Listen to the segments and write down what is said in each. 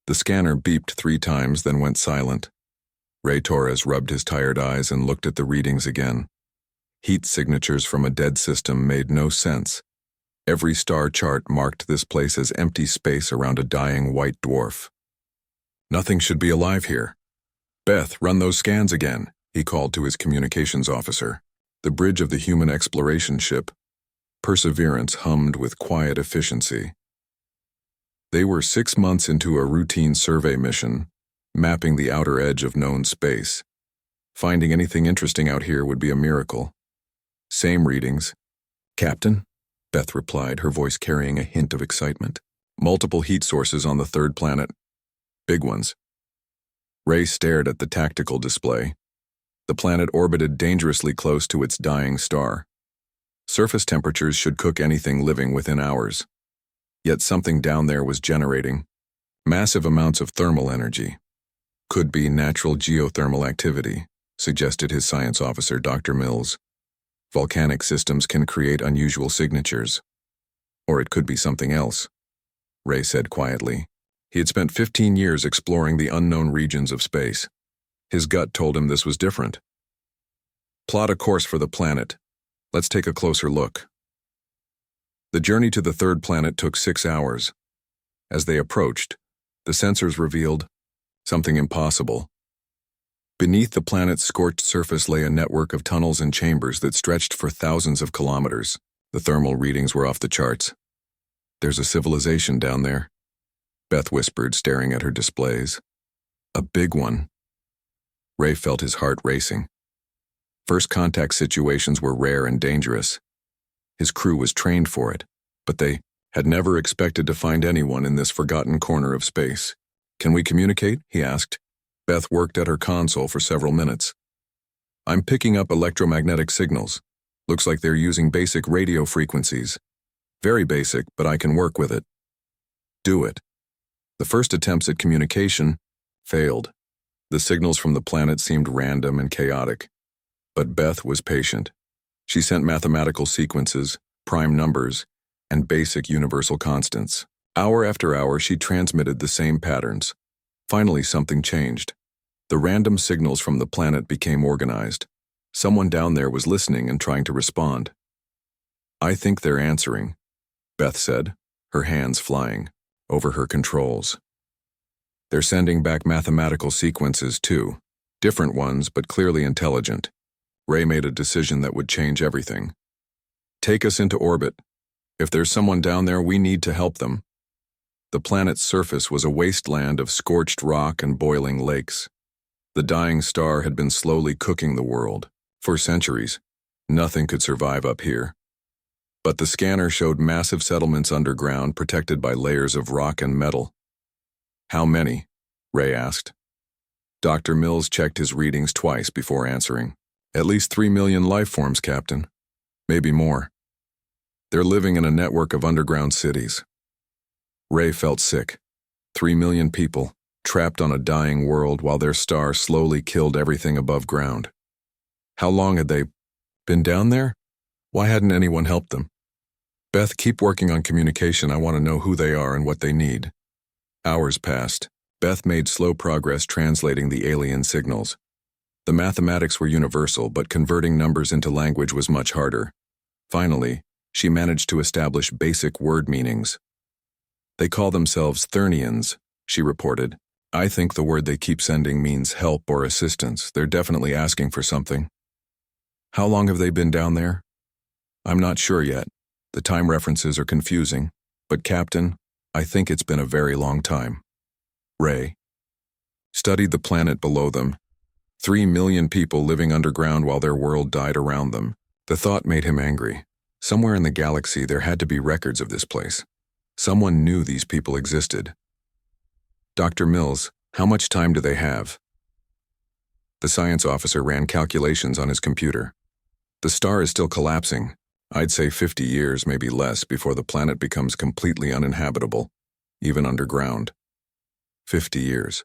The scanner beeped 3 times, then went silent. Ray Torres rubbed his tired eyes and looked at the readings again. Heat signatures from a dead system made no sense. Every star chart marked this place as empty space around a dying white dwarf. Nothing should be alive here. Beth, run those scans again, he called to his communications officer. The bridge of the human exploration ship, Perseverance, hummed with quiet efficiency. They were 6 months into a routine survey mission, mapping the outer edge of known space. Finding anything interesting out here would be a miracle. Same readings. Captain? Beth replied, her voice carrying a hint of excitement. Multiple heat sources on the 3rd planet. Big ones. Ray stared at the tactical display. The planet orbited dangerously close to its dying star. Surface temperatures should cook anything living within hours. Yet something down there was generating massive amounts of thermal energy. Could be natural geothermal activity, suggested his science officer, Dr. Mills. Volcanic systems can create unusual signatures. Or it could be something else, Ray said quietly. He had spent 15 years exploring the unknown regions of space. His gut told him this was different. Plot a course for the planet. Let's take a closer look. The journey to the 3rd planet took 6 hours. As they approached, the sensors revealed something impossible. Beneath the planet's scorched surface lay a network of tunnels and chambers that stretched for thousands of kilometers. The thermal readings were off the charts. There's a civilization down there, Beth whispered, staring at her displays. A big one. Ray felt his heart racing. First contact situations were rare and dangerous. His crew was trained for it, but they had never expected to find anyone in this forgotten corner of space. Can we communicate? He asked. Beth worked at her console for several minutes. I'm picking up electromagnetic signals. Looks like they're using basic radio frequencies. Very basic, but I can work with it. Do it. The first attempts at communication failed. The signals from the planet seemed random and chaotic. But Beth was patient. She sent mathematical sequences, prime numbers, and basic universal constants. Hour after hour, she transmitted the same patterns. Finally, something changed. The random signals from the planet became organized. Someone down there was listening and trying to respond. I think they're answering, Beth said, her hands flying over her controls. They're sending back mathematical sequences too. Different ones, but clearly intelligent. Ray made a decision that would change everything. Take us into orbit. If there's someone down there, we need to help them. The planet's surface was a wasteland of scorched rock and boiling lakes. The dying star had been slowly cooking the world. For centuries, nothing could survive up here. But the scanner showed massive settlements underground protected by layers of rock and metal. How many? Ray asked. Dr. Mills checked his readings twice before answering. At least 3 million life forms, Captain. Maybe more. They're living in a network of underground cities. Ray felt sick. 3 million people, trapped on a dying world while their star slowly killed everything above ground. How long had they been down there? Why hadn't anyone helped them? Beth, keep working on communication. I want to know who they are and what they need. Hours passed. Beth made slow progress translating the alien signals. The mathematics were universal, but converting numbers into language was much harder. Finally, she managed to establish basic word meanings. They call themselves Thernians, she reported. I think the word they keep sending means help or assistance. They're definitely asking for something. How long have they been down there? I'm not sure yet. The time references are confusing. But Captain, I think it's been a very long time. Ray studied the planet below them. 3 million people living underground while their world died around them. The thought made him angry. Somewhere in the galaxy there had to be records of this place. Someone knew these people existed. Dr. Mills, how much time do they have? The science officer ran calculations on his computer. The star is still collapsing. I'd say 50 years, maybe less, before the planet becomes completely uninhabitable, even underground. 50 years.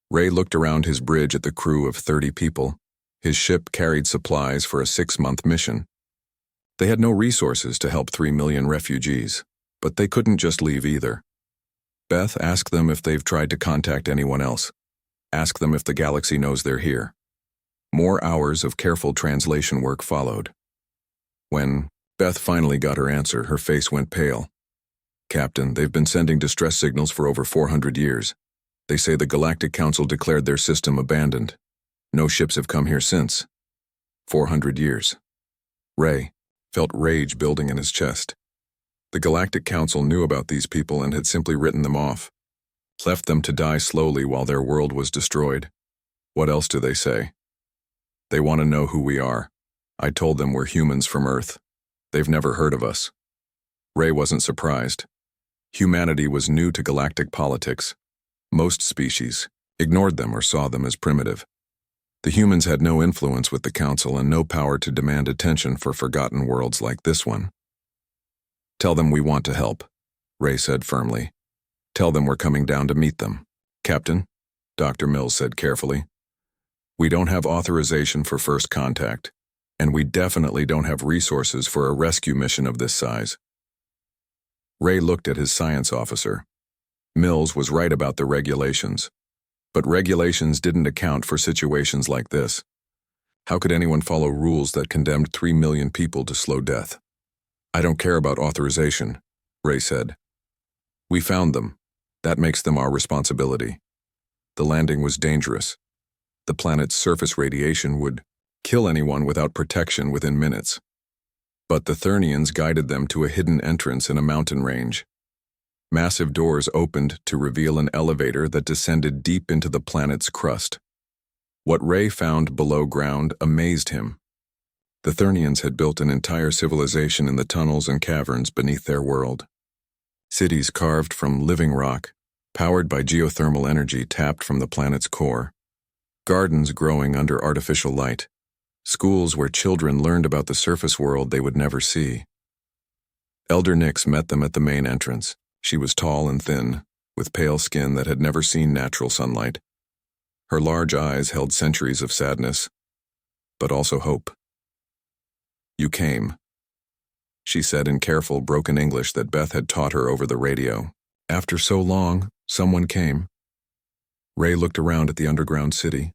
Ray looked around his bridge at the crew of 30 people. His ship carried supplies for a 6-month mission. They had no resources to help 3 million refugees, but they couldn't just leave either. Beth, ask them if they've tried to contact anyone else. Ask them if the galaxy knows they're here. More hours of careful translation work followed. When Beth finally got her answer, her face went pale. Captain, they've been sending distress signals for over 400 years. They say the Galactic Council declared their system abandoned. No ships have come here since. 400 years. Ray felt rage building in his chest. The Galactic Council knew about these people and had simply written them off, left them to die slowly while their world was destroyed. What else do they say? They want to know who we are. I told them we're humans from Earth. They've never heard of us. Ray wasn't surprised. Humanity was new to galactic politics. Most species ignored them or saw them as primitive. The humans had no influence with the Council and no power to demand attention for forgotten worlds like this one. Tell them we want to help, Ray said firmly. Tell them we're coming down to meet them. Captain, Dr. Mills said carefully, we don't have authorization for first contact, and we definitely don't have resources for a rescue mission of this size. Ray looked at his science officer. Mills was right about the regulations, but regulations didn't account for situations like this. How could anyone follow rules that condemned 3 million people to slow death? I don't care about authorization, Ray said. We found them. That makes them our responsibility. The landing was dangerous. The planet's surface radiation would kill anyone without protection within minutes. But the Thernians guided them to a hidden entrance in a mountain range. Massive doors opened to reveal an elevator that descended deep into the planet's crust. What Ray found below ground amazed him. The Thernians had built an entire civilization in the tunnels and caverns beneath their world. Cities carved from living rock, powered by geothermal energy tapped from the planet's core. Gardens growing under artificial light. Schools where children learned about the surface world they would never see. Elder Nix met them at the main entrance. She was tall and thin, with pale skin that had never seen natural sunlight. Her large eyes held centuries of sadness, but also hope. You came, she said in careful, broken English that Beth had taught her over the radio. After so long, someone came. Ray looked around at the underground city.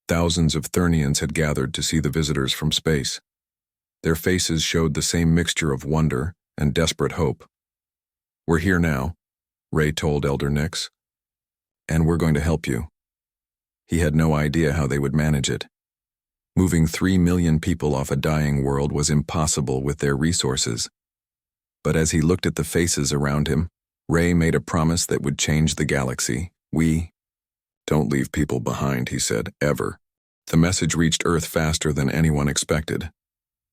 Thousands of Thernians had gathered to see the visitors from space. Their faces showed the same mixture of wonder and desperate hope. We're here now, Ray told Elder Nix, and we're going to help you. He had no idea how they would manage it. Moving 3 million people off a dying world was impossible with their resources. But as he looked at the faces around him, Ray made a promise that would change the galaxy. We don't leave people behind, he said, ever. The message reached Earth faster than anyone expected.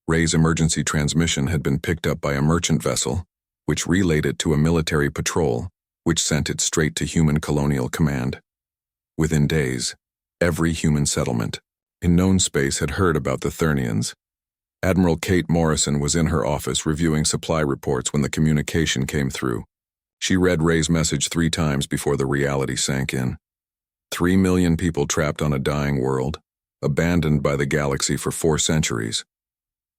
Ray's emergency transmission had been picked up by a merchant vessel, which relayed it to a military patrol, which sent it straight to human colonial command. Within days, every human settlement in known space had heard about the Thernians. Admiral Kate Morrison was in her office reviewing supply reports when the communication came through. She read Ray's message 3 times before the reality sank in. 3 million people trapped on a dying world, abandoned by the galaxy for 4 centuries.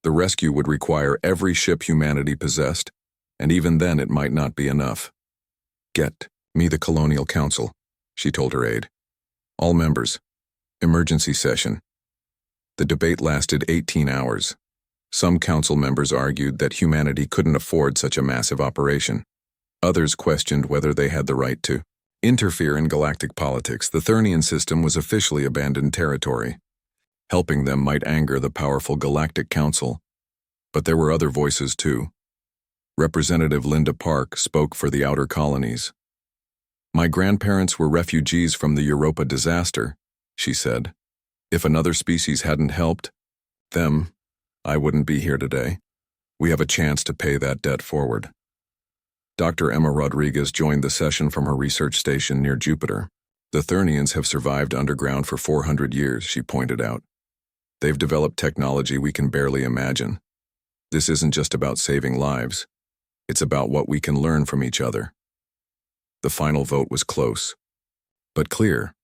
The rescue would require every ship humanity possessed, and even then it might not be enough. Get me the Colonial Council, she told her aide. All members. Emergency session. The debate lasted 18 hours. Some council members argued that humanity couldn't afford such a massive operation. Others questioned whether they had the right to interfere in galactic politics. The Thernian system was officially abandoned territory. Helping them might anger the powerful Galactic Council. But there were other voices too. Representative Linda Park spoke for the outer colonies. My grandparents were refugees from the Europa disaster, she said. If another species hadn't helped them, I wouldn't be here today. We have a chance to pay that debt forward. Dr. Emma Rodriguez joined the session from her research station near Jupiter. The Thernians have survived underground for 400 years, she pointed out. They've developed technology we can barely imagine. This isn't just about saving lives. It's about what we can learn from each other. The final vote was close, but clear.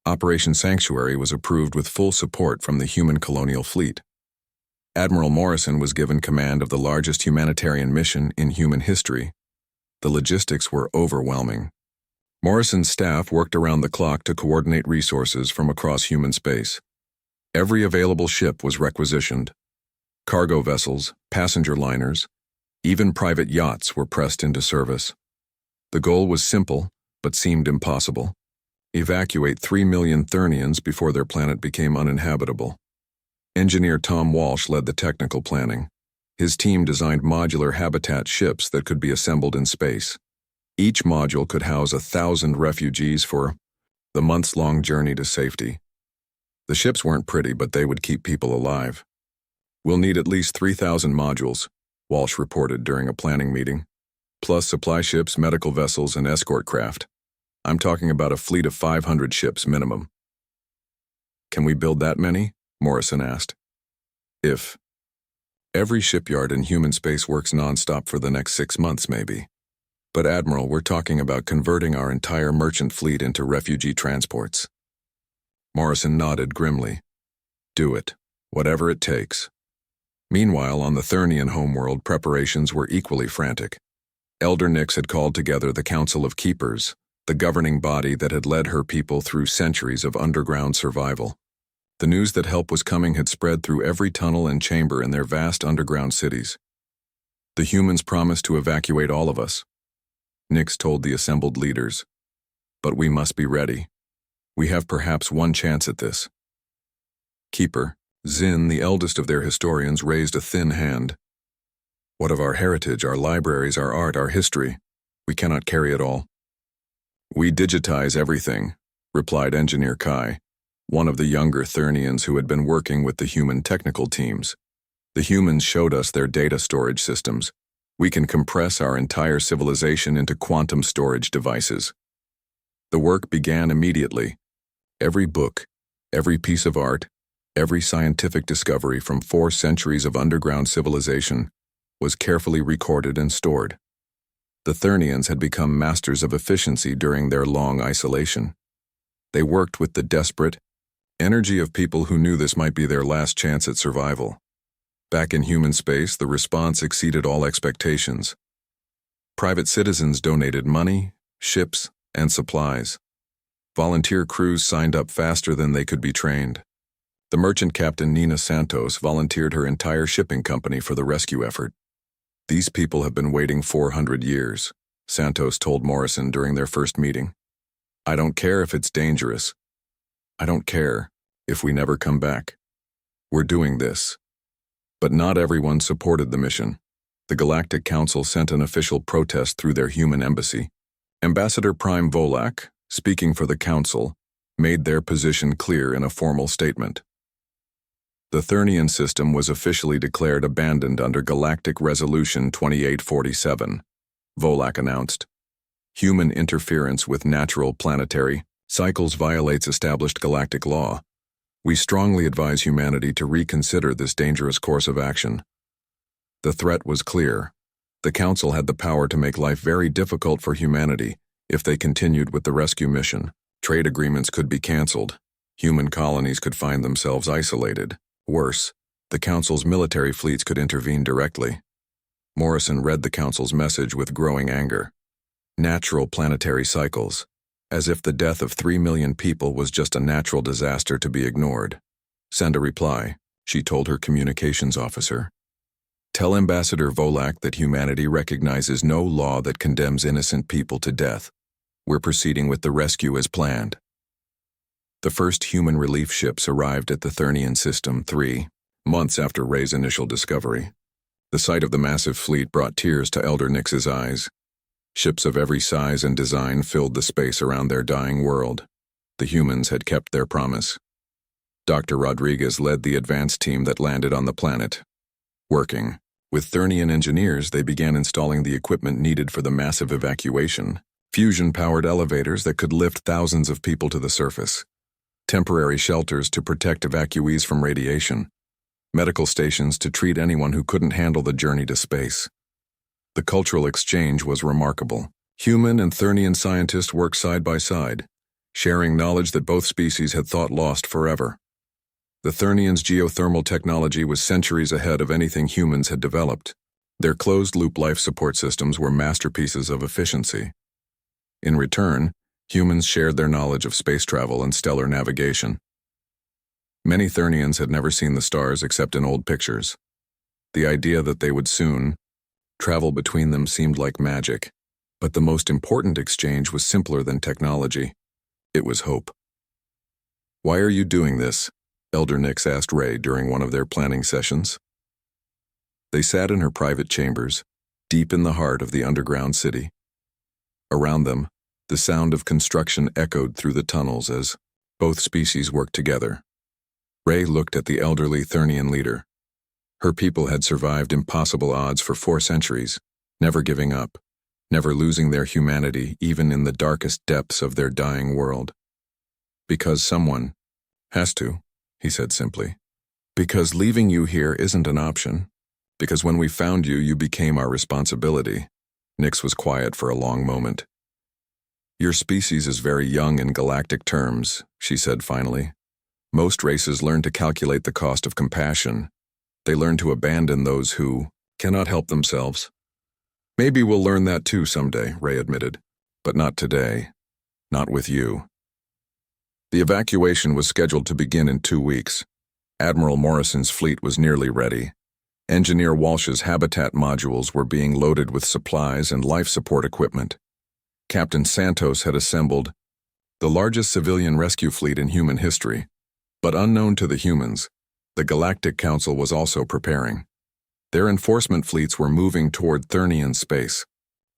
Operation Sanctuary was approved with full support from the human colonial fleet. Admiral Morrison was given command of the largest humanitarian mission in human history. The logistics were overwhelming. Morrison's staff worked around the clock to coordinate resources from across human space. Every available ship was requisitioned. Cargo vessels, passenger liners, even private yachts were pressed into service. The goal was simple, but seemed impossible. Evacuate 3 million Thernians before their planet became uninhabitable. Engineer Tom Walsh led the technical planning. His team designed modular habitat ships that could be assembled in space. Each module could house 1,000 refugees for the months-long journey to safety. The ships weren't pretty, but they would keep people alive. We'll need at least 3,000 modules, Walsh reported during a planning meeting, plus supply ships, medical vessels, and escort craft. I'm talking about a fleet of 500 ships minimum. Can we build that many? Morrison asked. If every shipyard in human space works non-stop for the next 6 months, maybe. But Admiral, we're talking about converting our entire merchant fleet into refugee transports. Morrison nodded grimly. Do it, whatever it takes. Meanwhile, on the Thernian homeworld, preparations were equally frantic. Elder Nyx had called together the Council of Keepers, the governing body that had led her people through centuries of underground survival. The news that help was coming had spread through every tunnel and chamber in their vast underground cities. The humans promised to evacuate all of us, Nyx told the assembled leaders. But we must be ready. We have perhaps one chance at this. Keeper, Zin, the eldest of their historians, raised a thin hand. What of our heritage, our libraries, our art, our history? We cannot carry it all. We digitize everything, replied Engineer Kai, one of the younger Thernians who had been working with the human technical teams. The humans showed us their data storage systems. We can compress our entire civilization into quantum storage devices. The work began immediately. Every book, every piece of art, every scientific discovery from 4 centuries of underground civilization was carefully recorded and stored. The Thernians had become masters of efficiency during their long isolation. They worked with the desperate energy of people who knew this might be their last chance at survival. Back in human space, the response exceeded all expectations. Private citizens donated money, ships, and supplies. Volunteer crews signed up faster than they could be trained. The merchant captain Nina Santos volunteered her entire shipping company for the rescue effort. These people have been waiting 400 years, Santos told Morrison during their first meeting. I don't care if it's dangerous. I don't care if we never come back. We're doing this. But not everyone supported the mission. The Galactic Council sent an official protest through their human embassy. Ambassador Prime Volak, speaking for the Council, made their position clear in a formal statement. The Thernian system was officially declared abandoned under Galactic Resolution 2847, Volak announced. Human interference with natural planetary cycles violates established galactic law. We strongly advise humanity to reconsider this dangerous course of action. The threat was clear. The Council had the power to make life very difficult for humanity if they continued with the rescue mission. Trade agreements could be cancelled. Human colonies could find themselves isolated. Worse, the Council's military fleets could intervene directly. Morrison read the Council's message with growing anger. Natural planetary cycles. As if the death of 3 million people was just a natural disaster to be ignored. Send a reply, she told her communications officer. Tell Ambassador Volak that humanity recognizes no law that condemns innocent people to death. We're proceeding with the rescue as planned. The first human relief ships arrived at the Thernian system 3 months after Ray's initial discovery. The sight of the massive fleet brought tears to Elder Nyx's eyes. Ships of every size and design filled the space around their dying world. The humans had kept their promise. Dr. Rodriguez led the advance team that landed on the planet. Working with Thernian engineers, they began installing the equipment needed for the massive evacuation. Fusion-powered elevators that could lift thousands of people to the surface. Temporary shelters to protect evacuees from radiation. Medical stations to treat anyone who couldn't handle the journey to space. The cultural exchange was remarkable. Human and Thernian scientists worked side by side, sharing knowledge that both species had thought lost forever. The Thernians' geothermal technology was centuries ahead of anything humans had developed. Their closed-loop life support systems were masterpieces of efficiency. In return, Humans shared their knowledge of space travel and stellar navigation. Many Thernians had never seen the stars except in old pictures. The idea that they would soon travel between them seemed like magic, but the most important exchange was simpler than technology. It was hope. "Why are you doing this?" Elder Nix asked Ray during one of their planning sessions. They sat in her private chambers, deep in the heart of the underground city. Around them, the sound of construction echoed through the tunnels as both species worked together. Ray looked at the elderly Thernian leader. Her people had survived impossible odds for 4 centuries, never giving up, never losing their humanity even in the darkest depths of their dying world. "Because someone has to," he said simply. "Because leaving you here isn't an option. Because when we found you, you became our responsibility." Nix was quiet for a long moment. "Your species is very young in galactic terms," she said finally. "Most races learn to calculate the cost of compassion. They learn to abandon those who cannot help themselves." "Maybe we'll learn that too someday," Ray admitted. "But not today. Not with you." The evacuation was scheduled to begin in 2 weeks. Admiral Morrison's fleet was nearly ready. Engineer Walsh's habitat modules were being loaded with supplies and life support equipment. Captain Santos had assembled the largest civilian rescue fleet in human history. But unknown to the humans, the Galactic Council was also preparing. Their enforcement fleets were moving toward Thernian space.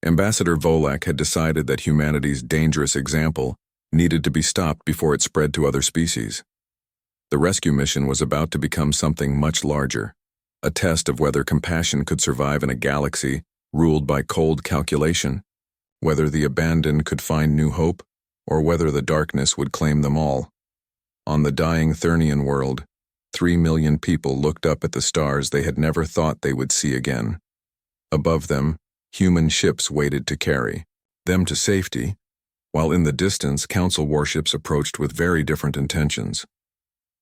Ambassador Volak had decided that humanity's dangerous example needed to be stopped before it spread to other species. The rescue mission was about to become something much larger, a test of whether compassion could survive in a galaxy ruled by cold calculation, whether the abandoned could find new hope, or whether the darkness would claim them all. On the dying Thernian world, 3 million people looked up at the stars they had never thought they would see again. Above them, human ships waited to carry them to safety, while in the distance, Council warships approached with very different intentions.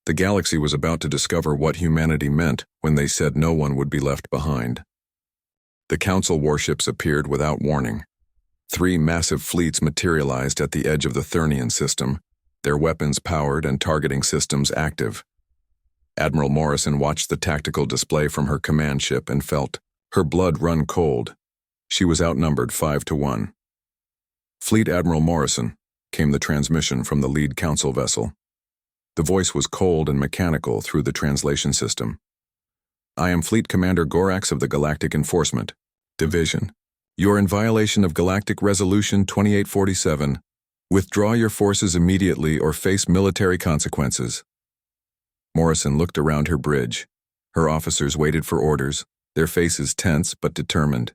The galaxy was about to discover what humanity meant when they said no one would be left behind. The Council warships appeared without warning. 3 massive fleets materialized at the edge of the Thernian system, their weapons powered and targeting systems active. Admiral Morrison watched the tactical display from her command ship and felt her blood run cold. She was outnumbered 5-1. "Fleet Admiral Morrison," came the transmission from the lead Council vessel. The voice was cold and mechanical through the translation system. "I am Fleet Commander Gorax of the Galactic Enforcement Division. You're in violation of Galactic Resolution 2847. Withdraw your forces immediately or face military consequences." Morrison looked around her bridge. Her officers waited for orders, their faces tense but determined.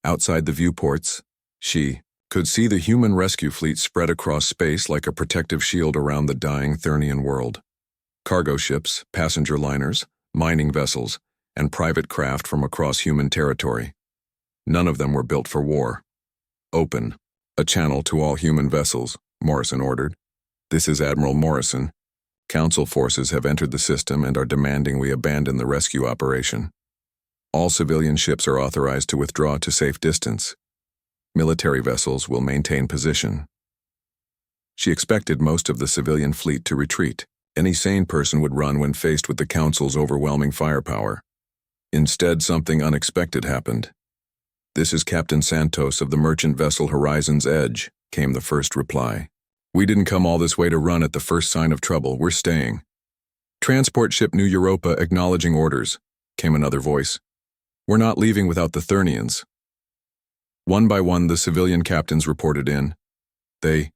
Outside the viewports, she could see the human rescue fleet spread across space like a protective shield around the dying Thernian world. Cargo ships, passenger liners, mining vessels, and private craft from across human territory. None of them were built for war. "Open a channel to all human vessels," Morrison ordered. "This is Admiral Morrison. Council forces have entered the system and are demanding we abandon the rescue operation. All civilian ships are authorized to withdraw to safe distance. Military vessels will maintain position." She expected most of the civilian fleet to retreat. Any sane person would run when faced with the Council's overwhelming firepower. Instead, something unexpected happened. "This is Captain Santos of the merchant vessel Horizon's Edge," came the first reply. "We didn't come all this way to run at the first sign of trouble. We're staying." "Transport ship New Europa acknowledging orders," came another voice. "We're not leaving without the Thernians." One by one, the civilian captains reported in. They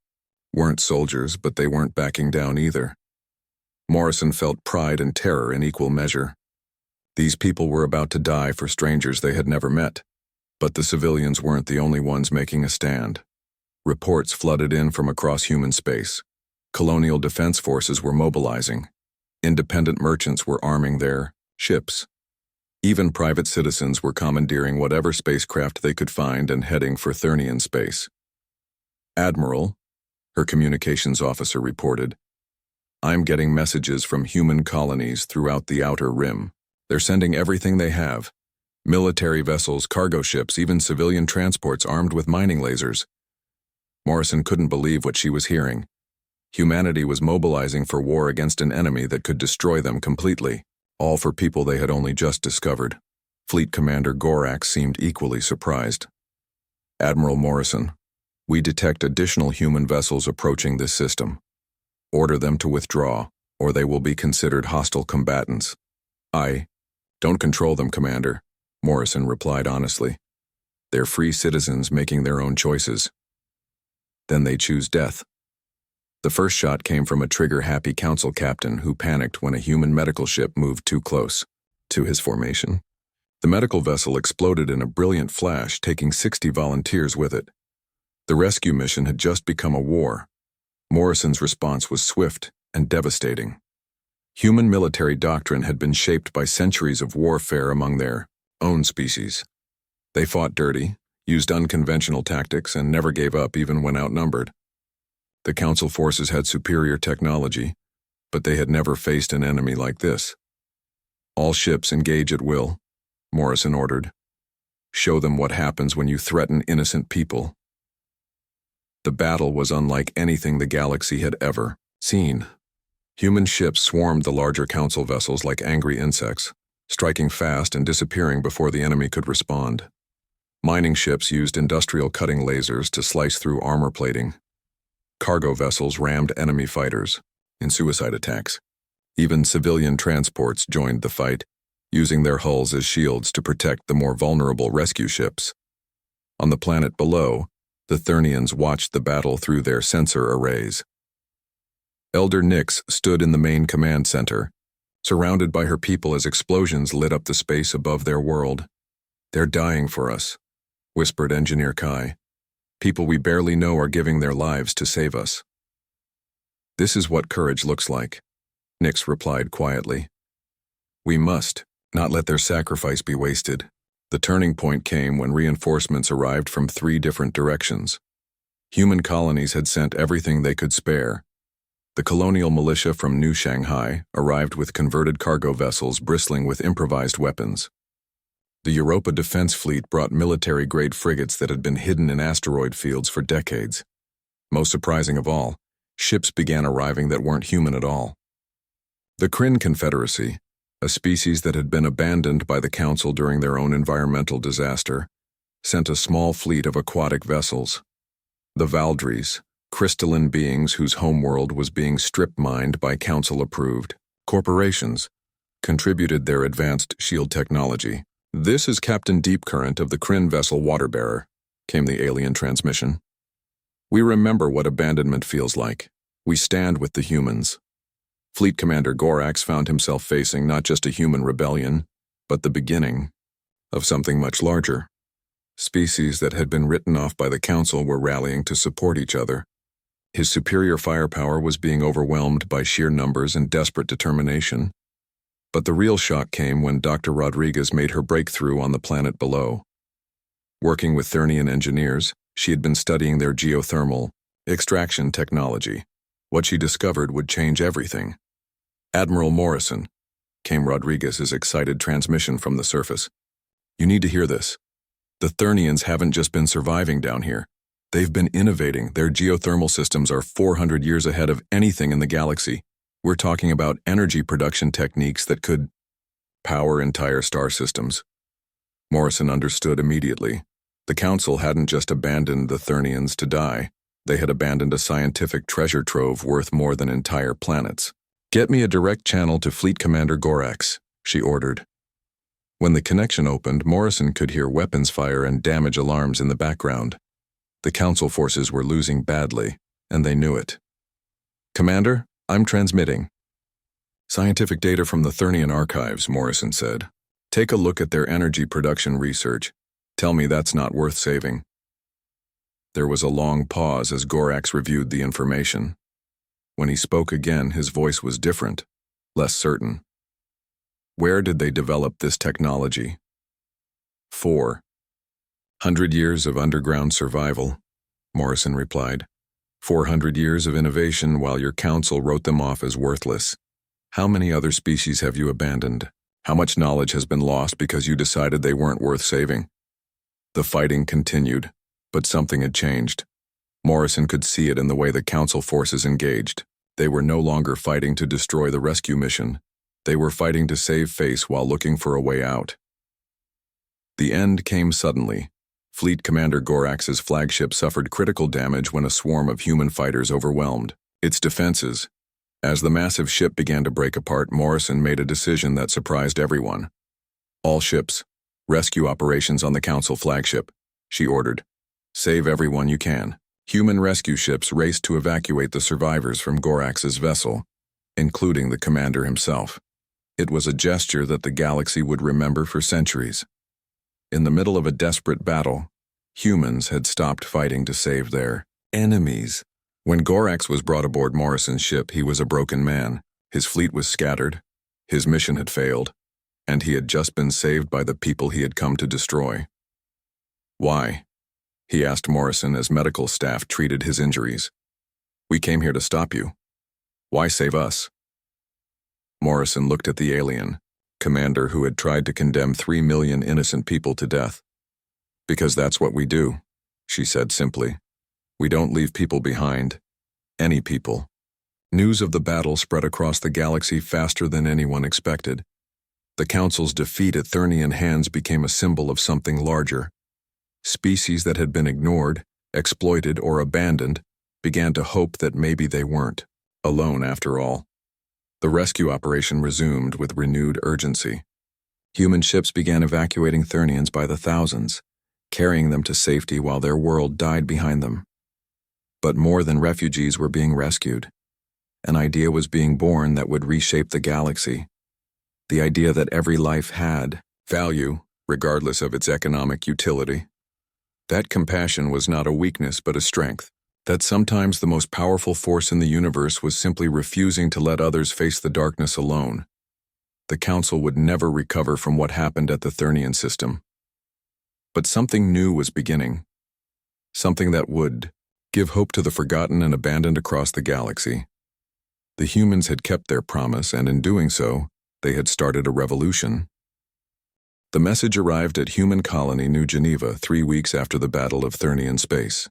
weren't soldiers, but they weren't backing down either. Morrison felt pride and terror in equal measure. These people were about to die for strangers they had never met. But the civilians weren't the only ones making a stand. Reports flooded in from across human space. Colonial defense forces were mobilizing. Independent merchants were arming their ships. Even private citizens were commandeering whatever spacecraft they could find and heading for Thernian space. "Admiral," her communications officer reported, "I'm getting messages from human colonies throughout the outer rim. They're sending everything they have. Military vessels, cargo ships, even civilian transports armed with mining lasers. Morrison couldn't believe what she was hearing. Humanity was mobilizing for war against an enemy that could destroy them completely, all for people they had only just discovered. Fleet Commander Gorax seemed equally surprised. Admiral Morrison, we detect additional human vessels approaching this system. Order them to withdraw, or they will be considered hostile combatants. I don't control them, Commander, Morrison replied honestly. They're free citizens making their own choices. Then they choose death. The first shot came from a trigger-happy council captain who panicked when a human medical ship moved too close to his formation. The medical vessel exploded in a brilliant flash, taking 60 volunteers with it. The rescue mission had just become a war. Morrison's response was swift and devastating. Human military doctrine had been shaped by centuries of warfare among their own species. They fought dirty, used unconventional tactics, and never gave up even when outnumbered. The Council forces had superior technology, but they had never faced an enemy like this. All ships engage at will, Morrison ordered. Show them what happens when you threaten innocent people. The battle was unlike anything the galaxy had ever seen. Human ships swarmed the larger Council vessels like angry insects, striking fast and disappearing before the enemy could respond. Mining ships used industrial cutting lasers to slice through armor plating. Cargo vessels rammed enemy fighters in suicide attacks. Even civilian transports joined the fight, using their hulls as shields to protect the more vulnerable rescue ships. On the planet below, the Thernians watched the battle through their sensor arrays. Elder Nyx stood in the main command center, surrounded by her people as explosions lit up the space above their world. "They're dying for us," whispered Engineer Kai. "People we barely know are giving their lives to save us." "This is what courage looks like," Nyx replied quietly. "We must not let their sacrifice be wasted." The turning point came when reinforcements arrived from 3 different directions. Human colonies had sent everything they could spare. The colonial militia from New Shanghai arrived with converted cargo vessels bristling with improvised weapons. The Europa Defense Fleet brought military-grade frigates that had been hidden in asteroid fields for decades. Most surprising of all, ships began arriving that weren't human at all. The Kryn Confederacy, a species that had been abandoned by the Council during their own environmental disaster, sent a small fleet of aquatic vessels. The Valdries, crystalline beings whose homeworld was being strip-mined by Council-approved corporations, contributed their advanced shield technology. "This is Captain Deepcurrent of the Kryn vessel Waterbearer," came the alien transmission. "We remember what abandonment feels like. We stand with the humans." Fleet Commander Gorax found himself facing not just a human rebellion, but the beginning of something much larger. Species that had been written off by the Council were rallying to support each other. His superior firepower was being overwhelmed by sheer numbers and desperate determination. But the real shock came when Dr. Rodriguez made her breakthrough on the planet below. Working with Thernian engineers, she had been studying their geothermal extraction technology. What she discovered would change everything. "Admiral Morrison," came Rodriguez's excited transmission from the surface. "You need to hear this. The Thernians haven't just been surviving down here. They've been innovating. Their geothermal systems are 400 years ahead of anything in the galaxy. We're talking about energy production techniques that could power entire star systems." Morrison understood immediately. The Council hadn't just abandoned the Thernians to die. They had abandoned a scientific treasure trove worth more than entire planets. "Get me a direct channel to Fleet Commander Gorax," she ordered. When the connection opened, Morrison could hear weapons fire and damage alarms in the background. The Council forces were losing badly, and they knew it. "Commander, I'm transmitting." "Scientific data from the Thernian archives," Morrison said. "Take a look at their energy production research. Tell me that's not worth saving." There was a long pause as Gorax reviewed the information. When he spoke again, his voice was different, less certain. "Where did they develop this technology?" 400 years of underground survival," Morrison replied. 400 years of innovation while your Council wrote them off as worthless. How many other species have you abandoned? How much knowledge has been lost because you decided they weren't worth saving?" The fighting continued, but something had changed. Morrison could see it in the way the Council forces engaged. They were no longer fighting to destroy the rescue mission. They were fighting to save face while looking for a way out. The end came suddenly. Fleet Commander Gorax's flagship suffered critical damage when a swarm of human fighters overwhelmed its defenses. As the massive ship began to break apart, Morrison made a decision that surprised everyone. All ships, rescue operations on the Council flagship, she ordered. Save everyone you can. Human rescue ships raced to evacuate the survivors from Gorax's vessel, including the commander himself. It was a gesture that the galaxy would remember for centuries. In the middle of a desperate battle, humans had stopped fighting to save their enemies. When Gorax was brought aboard Morrison's ship, he was a broken man. His fleet was scattered, his mission had failed, and he had just been saved by the people he had come to destroy. Why? He asked Morrison as medical staff treated his injuries. We came here to stop you. Why save us? Morrison looked at the alien, commander who had tried to condemn 3 million innocent people to death. Because that's what we do, she said simply. We don't leave people behind. Any people. News of the battle spread across the galaxy faster than anyone expected. The Council's defeat at Thernian hands became a symbol of something larger. Species that had been ignored, exploited, or abandoned began to hope that maybe they weren't alone after all. The rescue operation resumed with renewed urgency. Human ships began evacuating Thernians by the thousands, carrying them to safety while their world died behind them. But more than refugees were being rescued. An idea was being born that would reshape the galaxy. The idea that every life had value, regardless of its economic utility. That compassion was not a weakness but a strength. That sometimes the most powerful force in the universe was simply refusing to let others face the darkness alone. The Council would never recover from what happened at the Thernian system. But something new was beginning. Something that would give hope to the forgotten and abandoned across the galaxy. The humans had kept their promise, and in doing so, they had started a revolution. The message arrived at Human Colony New Geneva 3 weeks after the Battle of Thernian space.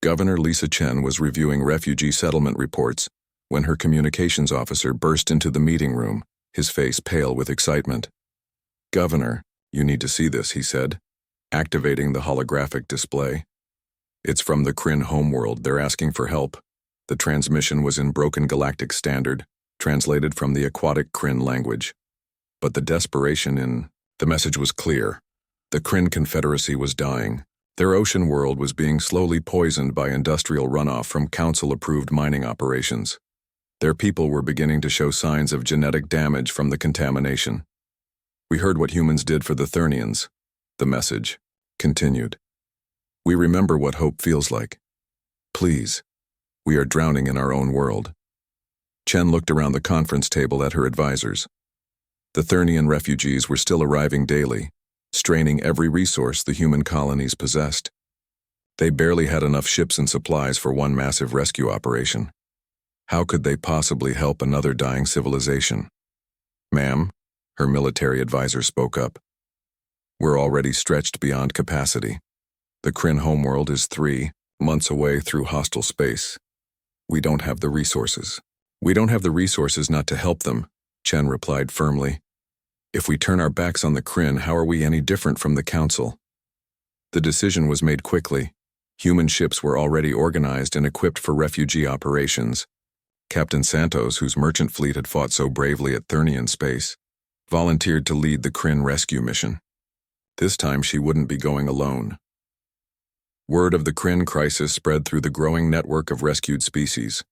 Governor Lisa Chen was reviewing refugee settlement reports when her communications officer burst into the meeting room, his face pale with excitement. "Governor, you need to see this," he said, activating the holographic display. "It's from the Kryn homeworld. They're asking for help." The transmission was in broken galactic standard, translated from the aquatic Kryn language. But the desperation in the message was clear. The Kryn Confederacy was dying. Their ocean world was being slowly poisoned by industrial runoff from Council-approved mining operations. Their people were beginning to show signs of genetic damage from the contamination. "We heard what humans did for the Thernians," the message continued. "We remember what hope feels like. Please, we are drowning in our own world." Chen looked around the conference table at her advisors. The Thernian refugees were still arriving daily, straining every resource the human colonies possessed. They barely had enough ships and supplies for one massive rescue operation. How could they possibly help another dying civilization? "Ma'am," her military advisor spoke up. "We're already stretched beyond capacity. The Kryn homeworld is 3 months away through hostile space. We don't have the resources." "We don't have the resources not to help them," Chen replied firmly. "If we turn our backs on the Kryn, how are we any different from the Council?" The decision was made quickly. Human ships were already organized and equipped for refugee operations. Captain Santos, whose merchant fleet had fought so bravely at Thernian space, volunteered to lead the Kryn rescue mission. This time she wouldn't be going alone. Word of the Kryn crisis spread through the growing network of rescued species.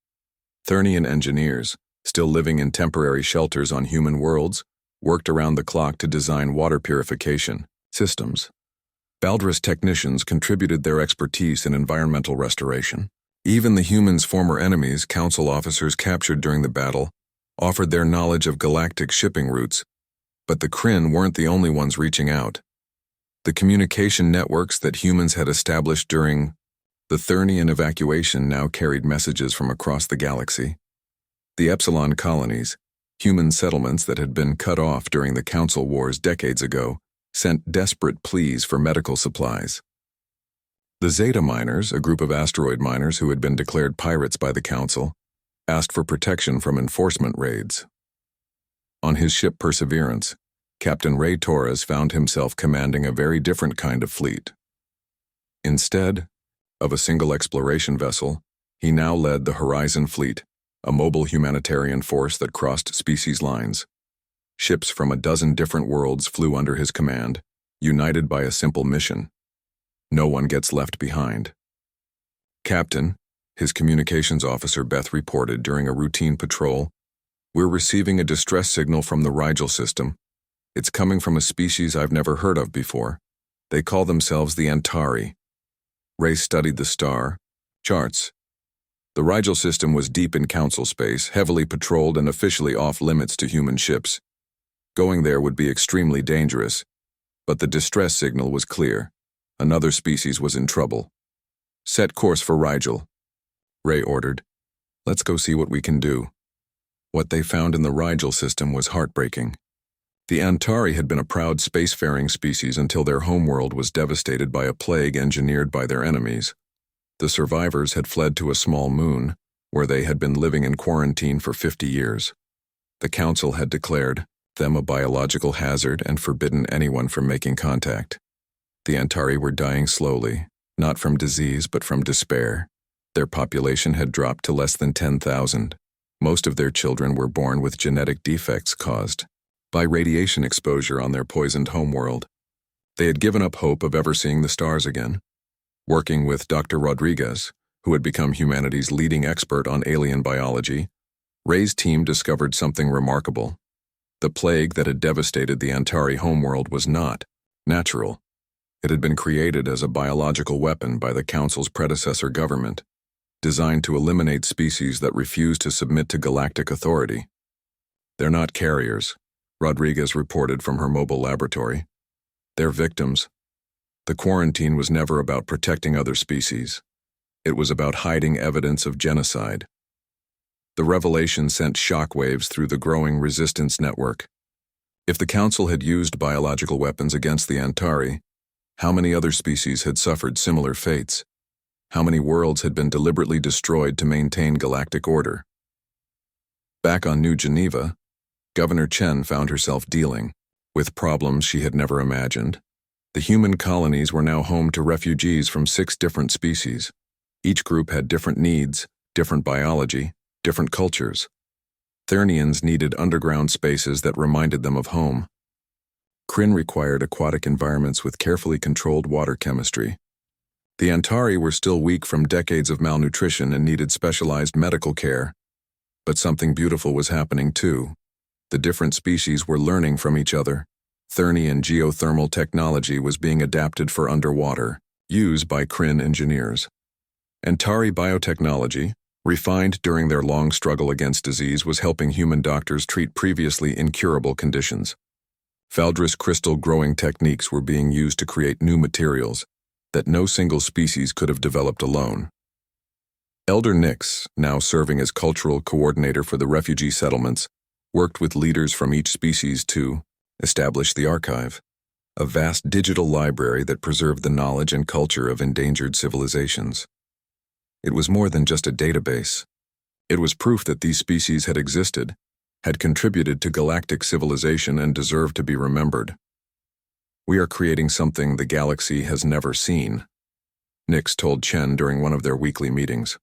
Thernian engineers, still living in temporary shelters on human worlds, worked around the clock to design water purification systems. Baldrus technicians contributed their expertise in environmental restoration. Even the humans' former enemies, Council officers captured during the battle, offered their knowledge of galactic shipping routes. But the Kryn weren't the only ones reaching out. The communication networks that humans had established during the Thernian evacuation now carried messages from across the galaxy. The Epsilon colonies, human settlements that had been cut off during the Council Wars decades ago, sent desperate pleas for medical supplies. The Zeta miners, a group of asteroid miners who had been declared pirates by the Council, asked for protection from enforcement raids. On his ship Perseverance, Captain Ray Torres found himself commanding a very different kind of fleet. Instead of a single exploration vessel, he now led the Horizon Fleet, a mobile humanitarian force that crossed species lines. Ships from a dozen different worlds flew under his command, united by a simple mission. No one gets left behind. Captain, his communications officer Beth reported during a routine patrol, "We're receiving a distress signal from the Rigel system. It's coming from a species I've never heard of before. They call themselves the Antari." Ray studied the star charts. The Rigel system was deep in Council space, heavily patrolled and officially off-limits to human ships. Going there would be extremely dangerous, but the distress signal was clear. Another species was in trouble. "Set course for Rigel," Ray ordered. "Let's go see what we can do." What they found in the Rigel system was heartbreaking. The Antari had been a proud spacefaring species until their homeworld was devastated by a plague engineered by their enemies. The survivors had fled to a small moon, where they had been living in quarantine for 50 years. The Council had declared them a biological hazard and forbidden anyone from making contact. The Antari were dying slowly, not from disease but from despair. Their population had dropped to less than 10,000. Most of their children were born with genetic defects caused by radiation exposure on their poisoned homeworld. They had given up hope of ever seeing the stars again. Working with Dr. Rodriguez, who had become humanity's leading expert on alien biology, Ray's team discovered something remarkable. The plague that had devastated the Antari homeworld was not natural. It had been created as a biological weapon by the Council's predecessor government, designed to eliminate species that refused to submit to galactic authority. "They're not carriers," Rodriguez reported from her mobile laboratory. "They're victims." The quarantine was never about protecting other species. It was about hiding evidence of genocide. The revelation sent shockwaves through the growing resistance network. If the Council had used biological weapons against the Antari, how many other species had suffered similar fates? How many worlds had been deliberately destroyed to maintain galactic order? Back on New Geneva, Governor Chen found herself dealing with problems she had never imagined. The human colonies were now home to refugees from 6 different species. Each group had different needs, different biology, different cultures. Thernians needed underground spaces that reminded them of home. Kryn required aquatic environments with carefully controlled water chemistry. The Antari were still weak from decades of malnutrition and needed specialized medical care. But something beautiful was happening too. The different species were learning from each other. Thernian geothermal technology was being adapted for underwater, used by Kryn engineers. Antari biotechnology, refined during their long struggle against disease, was helping human doctors treat previously incurable conditions. Valdris crystal growing techniques were being used to create new materials that no single species could have developed alone. Elder Nix, now serving as cultural coordinator for the refugee settlements, worked with leaders from each species to establish the archive, a vast digital library that preserved the knowledge and culture of endangered civilizations. It was more than just a database. It was proof that these species had existed, had contributed to galactic civilization, and deserved to be remembered. "We are creating something the galaxy has never seen," Nix told Chen during one of their weekly meetings.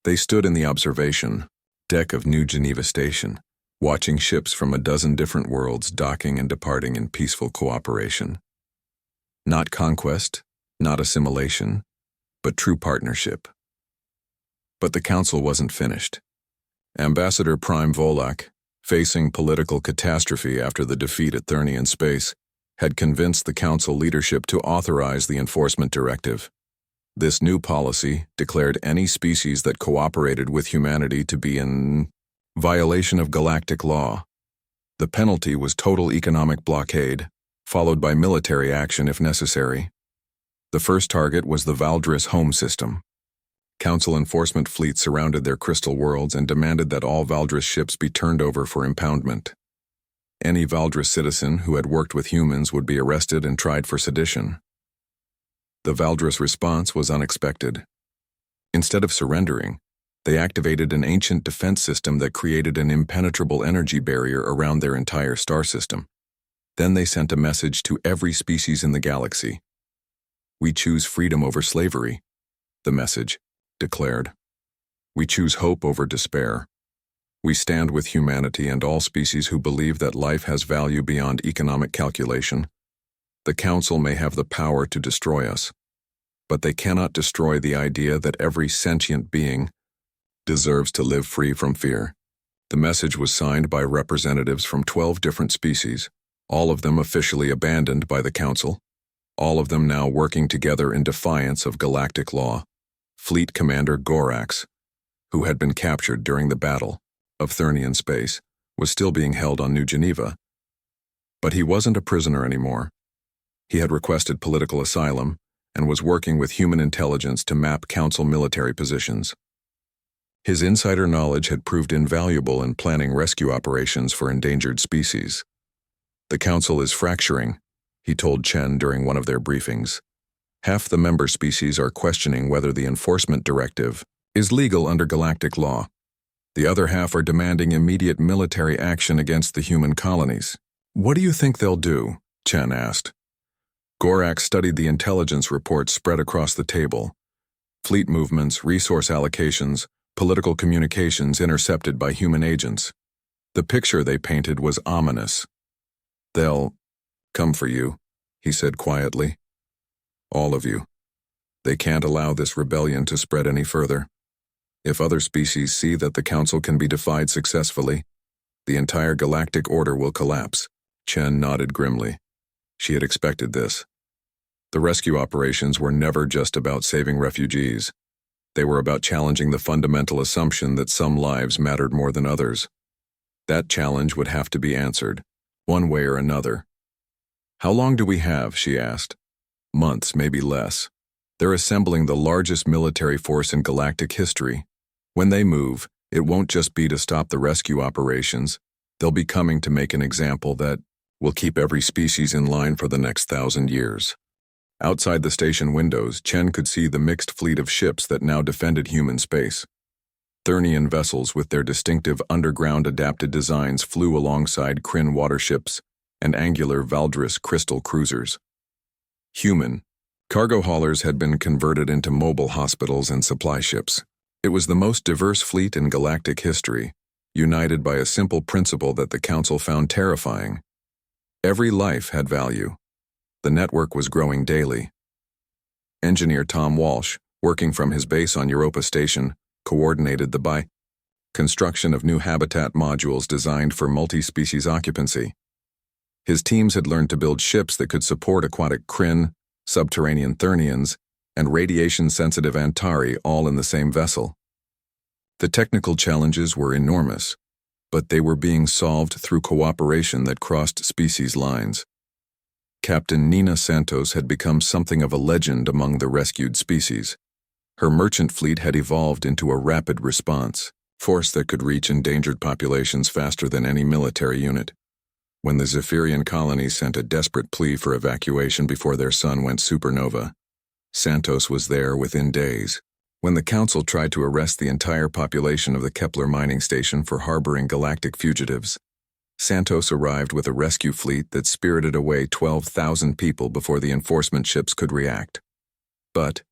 They stood in the observation deck of New Geneva Station, watching ships from a dozen different worlds docking and departing in peaceful cooperation. Not conquest, not assimilation, but true partnership. But the Council wasn't finished. Ambassador Prime Volak, facing political catastrophe after the defeat at Thernian space, had convinced the Council leadership to authorize the enforcement directive. This new policy declared any species that cooperated with humanity to be in violation of galactic law. The penalty was total economic blockade, followed by military action if necessary. The first target was the Valdris home system. Council enforcement fleets surrounded their crystal worlds and demanded that all Valdris ships be turned over for impoundment. Any Valdris citizen who had worked with humans would be arrested and tried for sedition. The Valdris response was unexpected. Instead of surrendering, they activated an ancient defense system that created an impenetrable energy barrier around their entire star system. Then they sent a message to every species in the galaxy. "We choose freedom over slavery," the message declared. "We choose hope over despair. We stand with humanity and all species who believe that life has value beyond economic calculation. The Council may have the power to destroy us, but they cannot destroy the idea that every sentient being deserves to live free from fear." The message was signed by representatives from 12 different species, all of them officially abandoned by the Council, all of them now working together in defiance of galactic law. Fleet Commander Gorax, who had been captured during the Battle of Thernian Space, was still being held on New Geneva. But he wasn't a prisoner anymore. He had requested political asylum and was working with human intelligence to map Council military positions. His insider knowledge had proved invaluable in planning rescue operations for endangered species. "The Council is fracturing," he told Chen during one of their briefings. "Half the member species are questioning whether the enforcement directive is legal under galactic law. The other half are demanding immediate military action against the human colonies." "What do you think they'll do?" Chen asked. Gorax studied the intelligence reports spread across the table. Fleet movements, resource allocations, political communications intercepted by human agents. The picture they painted was ominous. "They'll come for you," he said quietly. "All of you. They can't allow this rebellion to spread any further. If other species see that the Council can be defied successfully, the entire galactic order will collapse." Chen nodded grimly. She had expected this. The rescue operations were never just about saving refugees. They were about challenging the fundamental assumption that some lives mattered more than others. That challenge would have to be answered, one way or another. "How long do we have?" she asked. "Months, maybe less. They're assembling the largest military force in galactic history. When they move, it won't just be to stop the rescue operations. They'll be coming to make an example that will keep every species in line for the next 1,000 years." Outside the station windows, Chen could see the mixed fleet of ships that now defended human space. Thernian vessels with their distinctive underground-adapted designs flew alongside Kryn waterships and angular Valdris crystal cruisers. Human cargo haulers had been converted into mobile hospitals and supply ships. It was the most diverse fleet in galactic history, united by a simple principle that the Council found terrifying. Every life had value. The network was growing daily. Engineer Tom Walsh, working from his base on Europa Station, coordinated the construction of new habitat modules designed for multi-species occupancy. His teams had learned to build ships that could support aquatic Kryn, subterranean Thernians, and radiation-sensitive Antari all in the same vessel. The technical challenges were enormous, but they were being solved through cooperation that crossed species lines. Captain Nina Santos had become something of a legend among the rescued species. Her merchant fleet had evolved into a rapid response force that could reach endangered populations faster than any military unit. When the Zephyrian colonies sent a desperate plea for evacuation before their sun went supernova, Santos was there within days. When the Council tried to arrest the entire population of the Kepler mining station for harboring galactic fugitives, Santos arrived with a rescue fleet that spirited away 12,000 people before the enforcement ships could react. But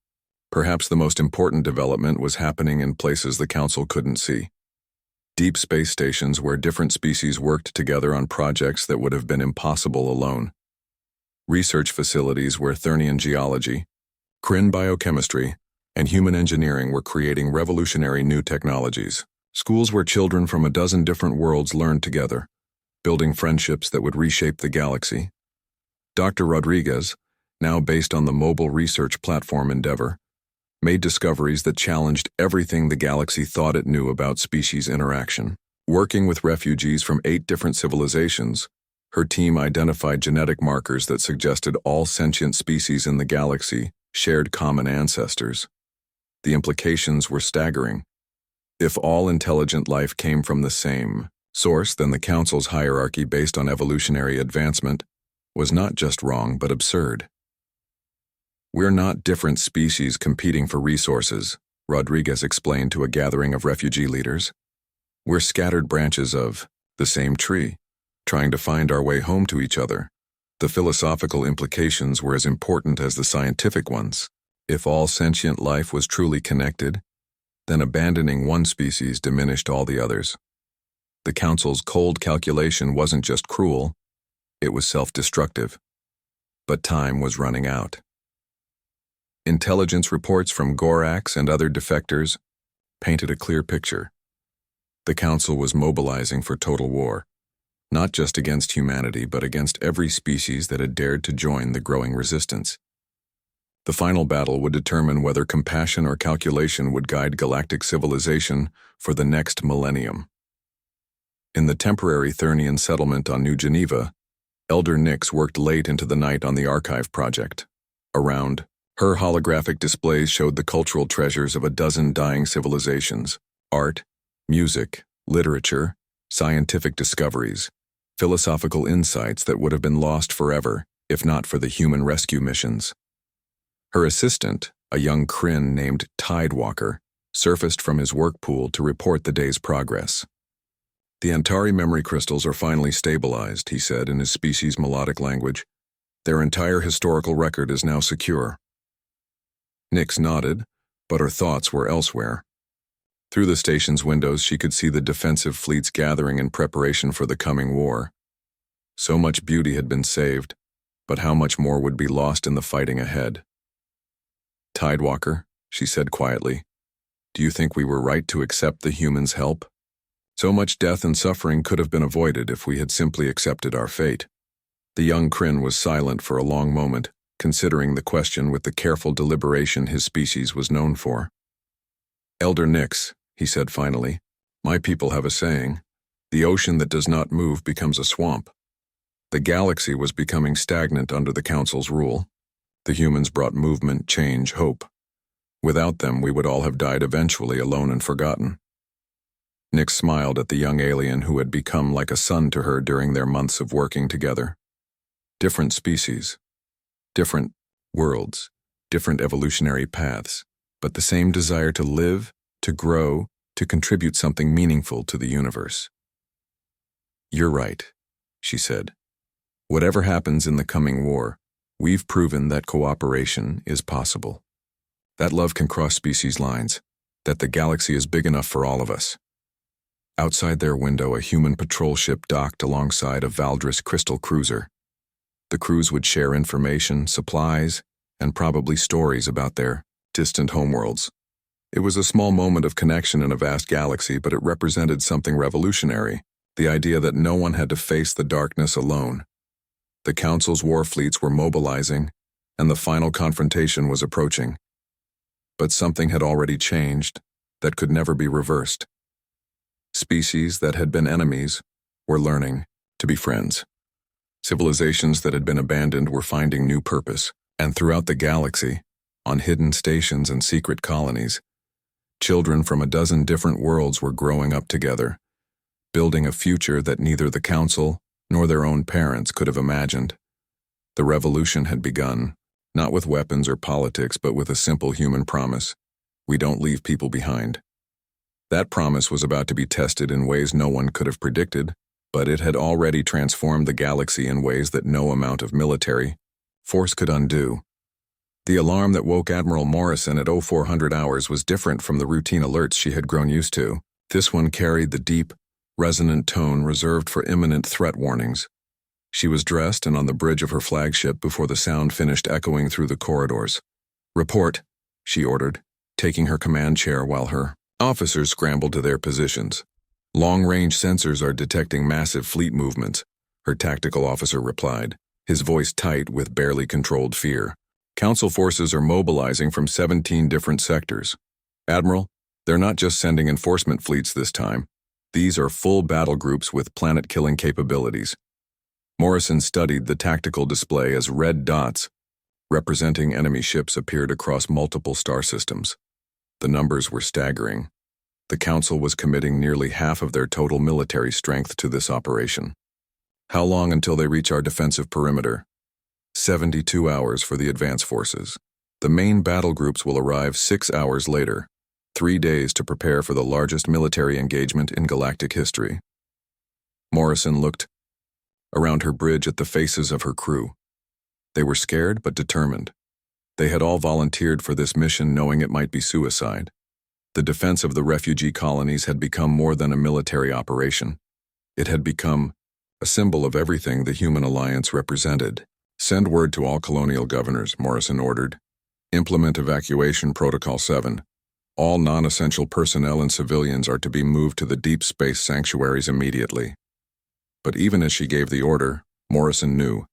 perhaps the most important development was happening in places the Council couldn't see. Deep space stations where different species worked together on projects that would have been impossible alone. Research facilities where Thernian geology, Kryn biochemistry, and human engineering were creating revolutionary new technologies. Schools where children from a dozen different worlds learned together, building friendships that would reshape the galaxy. Dr. Rodriguez, now based on the mobile research platform Endeavor, made discoveries that challenged everything the galaxy thought it knew about species interaction. Working with refugees from 8 different civilizations, her team identified genetic markers that suggested all sentient species in the galaxy shared common ancestors. The implications were staggering. If all intelligent life came from the same source, then the Council's hierarchy based on evolutionary advancement was not just wrong but absurd. We're not different species competing for resources, Rodriguez explained to a gathering of refugee leaders. We're scattered branches of the same tree, trying to find our way home to each other. The philosophical implications were as important as the scientific ones. If all sentient life was truly connected, then abandoning one species diminished all the others. The Council's cold calculation wasn't just cruel, it was self-destructive. But time was running out. Intelligence reports from Gorax and other defectors painted a clear picture. The Council was mobilizing for total war, not just against humanity, but against every species that had dared to join the growing resistance. The final battle would determine whether compassion or calculation would guide galactic civilization for the next millennium. In the temporary Thernian settlement on New Geneva, Elder Nyx worked late into the night on the archive project. Around her holographic displays showed the cultural treasures of a dozen dying civilizations: art, music, literature, scientific discoveries, philosophical insights that would have been lost forever if not for the human rescue missions. Her assistant, a young Kryn named Tidewalker, surfaced from his work pool to report the day's progress. The Antari memory crystals are finally stabilized, he said in his species' melodic language. Their entire historical record is now secure. Nyx nodded, but her thoughts were elsewhere. Through the station's windows, she could see the defensive fleets gathering in preparation for the coming war. So much beauty had been saved, but how much more would be lost in the fighting ahead? Tidewalker, she said quietly, do you think we were right to accept the humans' help? So much death and suffering could have been avoided if we had simply accepted our fate. The young Kryn was silent for a long moment, considering the question with the careful deliberation his species was known for. Elder Nyx, he said finally, my people have a saying, the ocean that does not move becomes a swamp. The galaxy was becoming stagnant under the Council's rule. The humans brought movement, change, hope. Without them, we would all have died eventually, alone and forgotten. Nyx smiled at the young alien who had become like a son to her during their months of working together. Different species, different worlds, different evolutionary paths, but the same desire to live, to grow, to contribute something meaningful to the universe. You're right, she said. Whatever happens in the coming war, we've proven that cooperation is possible. That love can cross species lines, that the galaxy is big enough for all of us. Outside their window, a human patrol ship docked alongside a Valdris crystal cruiser. The crews would share information, supplies, and probably stories about their distant homeworlds. It was a small moment of connection in a vast galaxy, but it represented something revolutionary, the idea that no one had to face the darkness alone. The Council's war fleets were mobilizing, and the final confrontation was approaching. But something had already changed that could never be reversed. Species that had been enemies were learning to be friends. Civilizations that had been abandoned were finding new purpose, and throughout the galaxy, on hidden stations and secret colonies, children from a dozen different worlds were growing up together, building a future that neither the Council nor their own parents could have imagined. The revolution had begun, not with weapons or politics, but with a simple human promise: we don't leave people behind. That promise was about to be tested in ways no one could have predicted, but it had already transformed the galaxy in ways that no amount of military force could undo. The alarm that woke Admiral Morrison at 0400 hours was different from the routine alerts she had grown used to. This one carried the deep, resonant tone reserved for imminent threat warnings. She was dressed and on the bridge of her flagship before the sound finished echoing through the corridors. "Report," she ordered, taking her command chair while her officers scrambled to their positions. "Long-range sensors are detecting massive fleet movements," her tactical officer replied, his voice tight with barely controlled fear. "Council forces are mobilizing from 17 different sectors. Admiral, they're not just sending enforcement fleets this time. These are full battle groups with planet-killing capabilities." Morrison studied the tactical display as red dots representing enemy ships appeared across multiple star systems. The numbers were staggering. The Council was committing nearly half of their total military strength to this operation. "How long until they reach our defensive perimeter?" 72 hours for the advance forces. The main battle groups will arrive 6 hours later, 3 days to prepare for the largest military engagement in galactic history. Morrison looked around her bridge at the faces of her crew. They were scared but determined. They had all volunteered for this mission knowing it might be suicide. The defense of the refugee colonies had become more than a military operation. It had become a symbol of everything the human alliance represented. "Send word to all colonial governors," Morrison ordered. "Implement Evacuation Protocol 7. All non-essential personnel and civilians are to be moved to the deep space sanctuaries immediately." But even as she gave the order, Morrison knew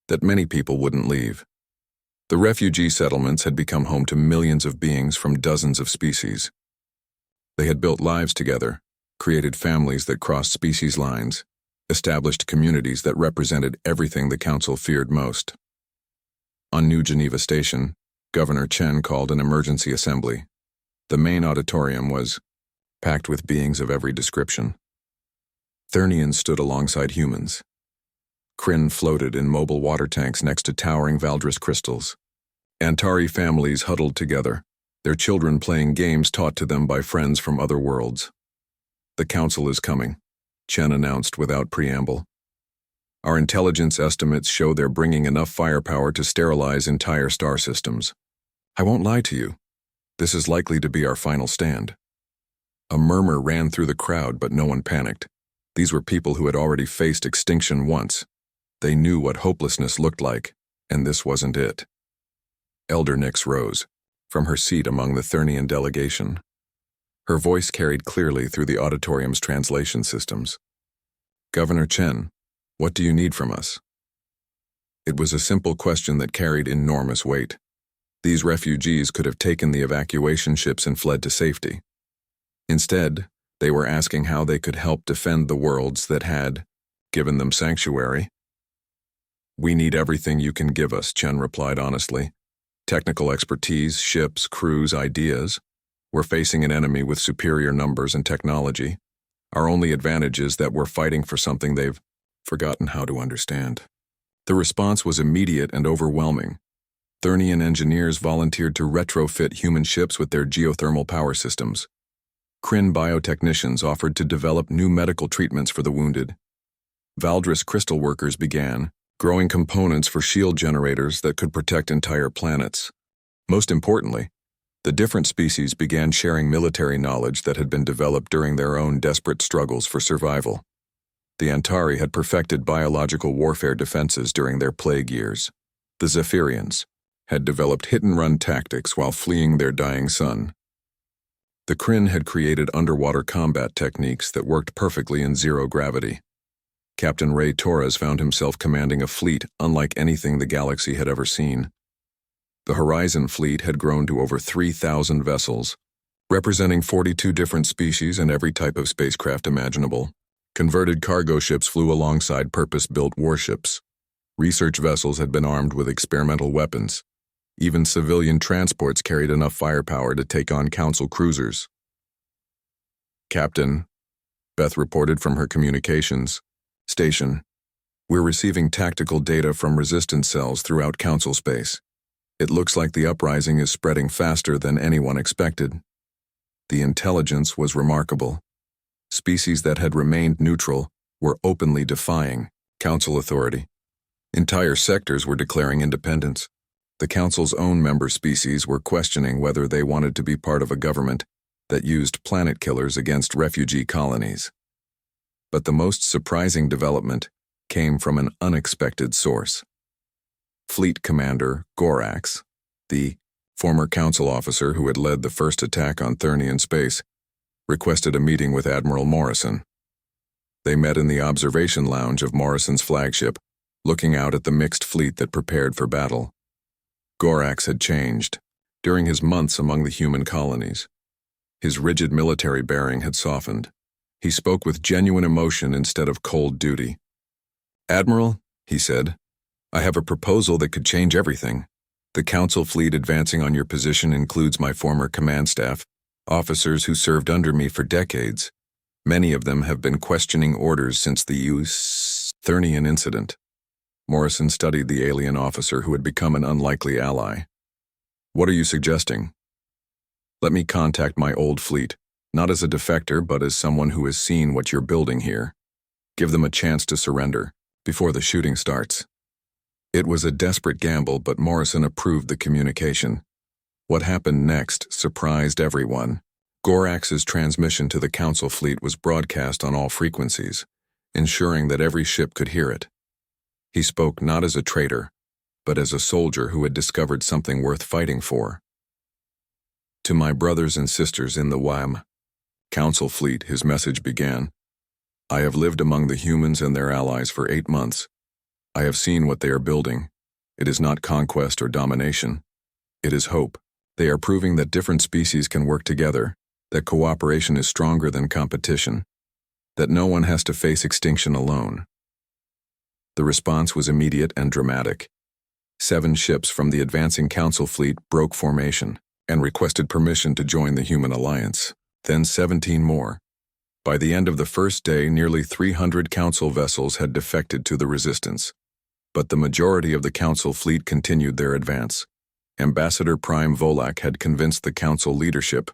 that many people wouldn't leave. The refugee settlements had become home to millions of beings from dozens of species. They had built lives together, created families that crossed species lines, established communities that represented everything the Council feared most. On New Geneva Station, Governor Chen called an emergency assembly. The main auditorium was packed with beings of every description. Thernians stood alongside humans. Kryn floated in mobile water tanks next to towering Valdris crystals. Antari families huddled together, their children playing games taught to them by friends from other worlds. "The Council is coming," Chen announced without preamble. "Our intelligence estimates show they're bringing enough firepower to sterilize entire star systems. I won't lie to you. This is likely to be our final stand." A murmur ran through the crowd, but no one panicked. These were people who had already faced extinction once. They knew what hopelessness looked like, and this wasn't it. Elder Nyx rose from her seat among the Thernian delegation. Her voice carried clearly through the auditorium's translation systems. "Governor Chen, what do you need from us?" It was a simple question that carried enormous weight. These refugees could have taken the evacuation ships and fled to safety. Instead, they were asking how they could help defend the worlds that had given them sanctuary. "We need everything you can give us," Chen replied honestly. "Technical expertise, ships, crews, ideas. We're facing an enemy with superior numbers and technology. Our only advantage is that we're fighting for something they've forgotten how to understand." The response was immediate and overwhelming. Thernian engineers volunteered to retrofit human ships with their geothermal power systems. Kryn biotechnicians offered to develop new medical treatments for the wounded. Valdris crystal workers began growing components for shield generators that could protect entire planets. Most importantly, the different species began sharing military knowledge that had been developed during their own desperate struggles for survival. The Antari had perfected biological warfare defenses during their plague years. The Zephyrians had developed hit-and-run tactics while fleeing their dying sun. The Kryn had created underwater combat techniques that worked perfectly in zero gravity. Captain Ray Torres found himself commanding a fleet unlike anything the galaxy had ever seen. The Horizon fleet had grown to over 3,000 vessels, representing 42 different species and every type of spacecraft imaginable. Converted cargo ships flew alongside purpose-built warships. Research vessels had been armed with experimental weapons. Even civilian transports carried enough firepower to take on Council cruisers. "Captain," Beth reported from her communications station, "we're receiving tactical data from resistance cells throughout Council space. It looks like the uprising is spreading faster than anyone expected." The intelligence was remarkable. Species that had remained neutral were openly defying Council authority. Entire sectors were declaring independence. The Council's own member species were questioning whether they wanted to be part of a government that used planet killers against refugee colonies. But the most surprising development came from an unexpected source. Fleet Commander Gorax, the former Council officer who had led the first attack on Thernian space, requested a meeting with Admiral Morrison. They met in the observation lounge of Morrison's flagship, looking out at the mixed fleet that prepared for battle. Gorax had changed during his months among the human colonies. His rigid military bearing had softened. He spoke with genuine emotion instead of cold duty. "Admiral," he said, "I have a proposal that could change everything. The Council fleet advancing on your position includes my former command staff, officers who served under me for decades. Many of them have been questioning orders since the Thernian incident." Morrison studied the alien officer who had become an unlikely ally. What are you suggesting? Let me contact my old fleet, not as a defector, but as someone who has seen what you're building here. Give them a chance to surrender, before the shooting starts. It was a desperate gamble, but Morrison approved the communication. What happened next surprised everyone. Gorax's transmission to the Council fleet was broadcast on all frequencies, ensuring that every ship could hear it. He spoke not as a traitor, but as a soldier who had discovered something worth fighting for. To my brothers and sisters in the WAM Council fleet, his message began. I have lived among the humans and their allies for 8 months. I have seen what they are building. It is not conquest or domination. It is hope. They are proving that different species can work together, that cooperation is stronger than competition, that no one has to face extinction alone. The response was immediate and dramatic. 7 ships from the advancing Council fleet broke formation and requested permission to join the Human Alliance, then 17 more. By the end of the first day, nearly 300 Council vessels had defected to the Resistance. But the majority of the Council fleet continued their advance. Ambassador Prime Volak had convinced the Council leadership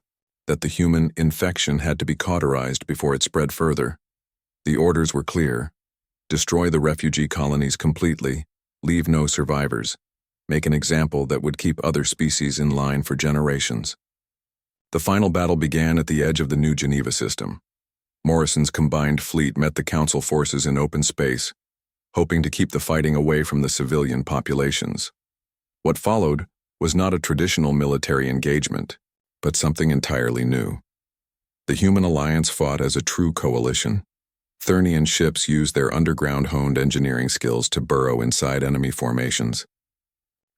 that the human infection had to be cauterized before it spread further. The orders were clear. Destroy the refugee colonies completely, leave no survivors, make an example that would keep other species in line for generations. The final battle began at the edge of the New Geneva system. Morrison's combined fleet met the Council forces in open space, hoping to keep the fighting away from the civilian populations. What followed was not a traditional military engagement, but something entirely new. The Human Alliance fought as a true coalition. Thernian ships used their underground-honed engineering skills to burrow inside enemy formations.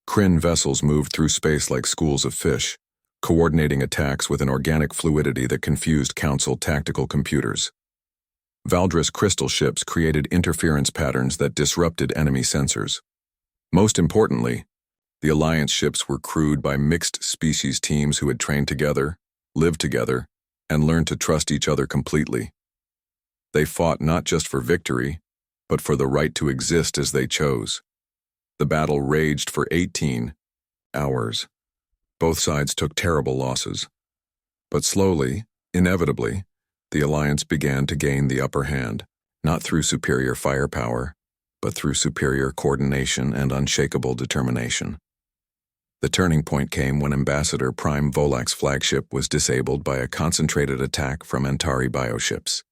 Kryn vessels moved through space like schools of fish, coordinating attacks with an organic fluidity that confused Council tactical computers. Valdris crystal ships created interference patterns that disrupted enemy sensors. Most importantly, the Alliance ships were crewed by mixed-species teams who had trained together, lived together, and learned to trust each other completely. They fought not just for victory, but for the right to exist as they chose. The battle raged for 18 hours. Both sides took terrible losses. But slowly, inevitably, the Alliance began to gain the upper hand, not through superior firepower, but through superior coordination and unshakable determination. The turning point came when Ambassador Prime Volak's flagship was disabled by a concentrated attack from Antari bioships.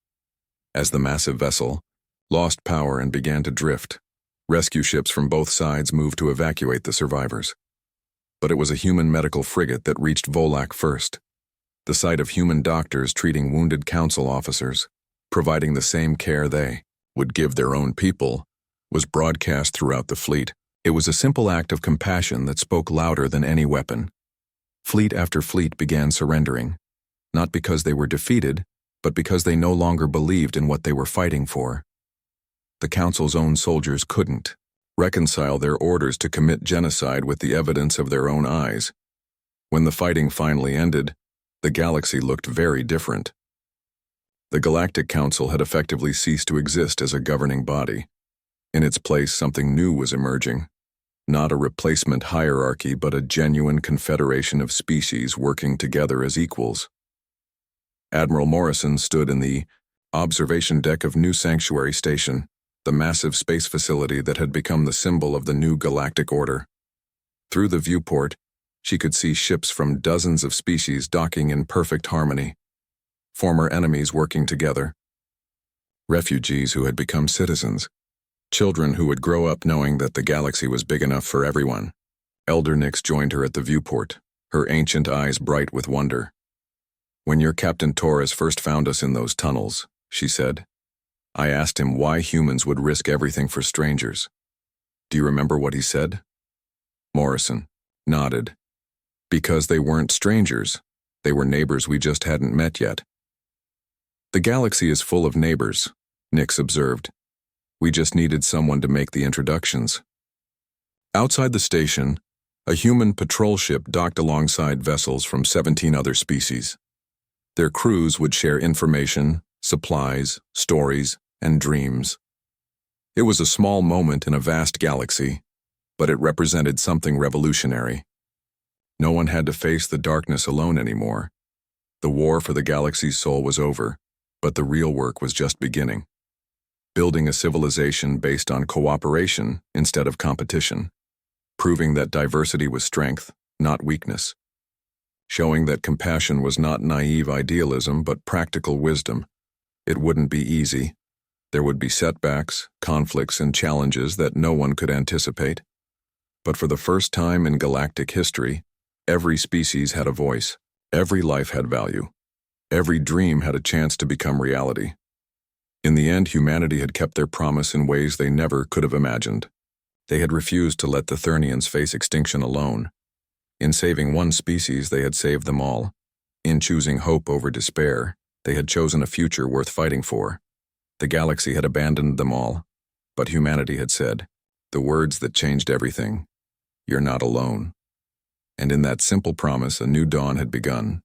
As the massive vessel lost power and began to drift, rescue ships from both sides moved to evacuate the survivors. But it was a human medical frigate that reached Volak first. The sight of human doctors treating wounded Council officers, providing the same care they would give their own people, was broadcast throughout the fleet. It was a simple act of compassion that spoke louder than any weapon. Fleet after fleet began surrendering, not because they were defeated, but because they no longer believed in what they were fighting for. The Council's own soldiers couldn't reconcile their orders to commit genocide with the evidence of their own eyes. When the fighting finally ended, the galaxy looked very different. The Galactic Council had effectively ceased to exist as a governing body. In its place, something new was emerging. Not a replacement hierarchy, but a genuine confederation of species working together as equals. Admiral Morrison stood in the observation deck of New Sanctuary Station, the massive space facility that had become the symbol of the new galactic order. Through the viewport, she could see ships from dozens of species docking in perfect harmony, former enemies working together, refugees who had become citizens, children who would grow up knowing that the galaxy was big enough for everyone. Elder Nix joined her at the viewport, her ancient eyes bright with wonder. "When your Captain Torres first found us in those tunnels," she said, "I asked him why humans would risk everything for strangers. Do you remember what he said?" Morrison nodded. "Because they weren't strangers. They were neighbors we just hadn't met yet." "The galaxy is full of neighbors," Nix observed. "We just needed someone to make the introductions." Outside the station, a human patrol ship docked alongside vessels from 17 other species. Their crews would share information, supplies, stories, and dreams. It was a small moment in a vast galaxy, but it represented something revolutionary. No one had to face the darkness alone anymore. The war for the galaxy's soul was over, but the real work was just beginning. Building a civilization based on cooperation instead of competition. Proving that diversity was strength, not weakness. Showing that compassion was not naive idealism but practical wisdom. It wouldn't be easy. There would be setbacks, conflicts, and challenges that no one could anticipate. But for the first time in galactic history, every species had a voice. Every life had value. Every dream had a chance to become reality. In the end, humanity had kept their promise in ways they never could have imagined. They had refused to let the Thernians face extinction alone. In saving one species, they had saved them all. In choosing hope over despair, they had chosen a future worth fighting for. The galaxy had abandoned them all, but humanity had said, the words that changed everything, "You're not alone." And in that simple promise, a new dawn had begun,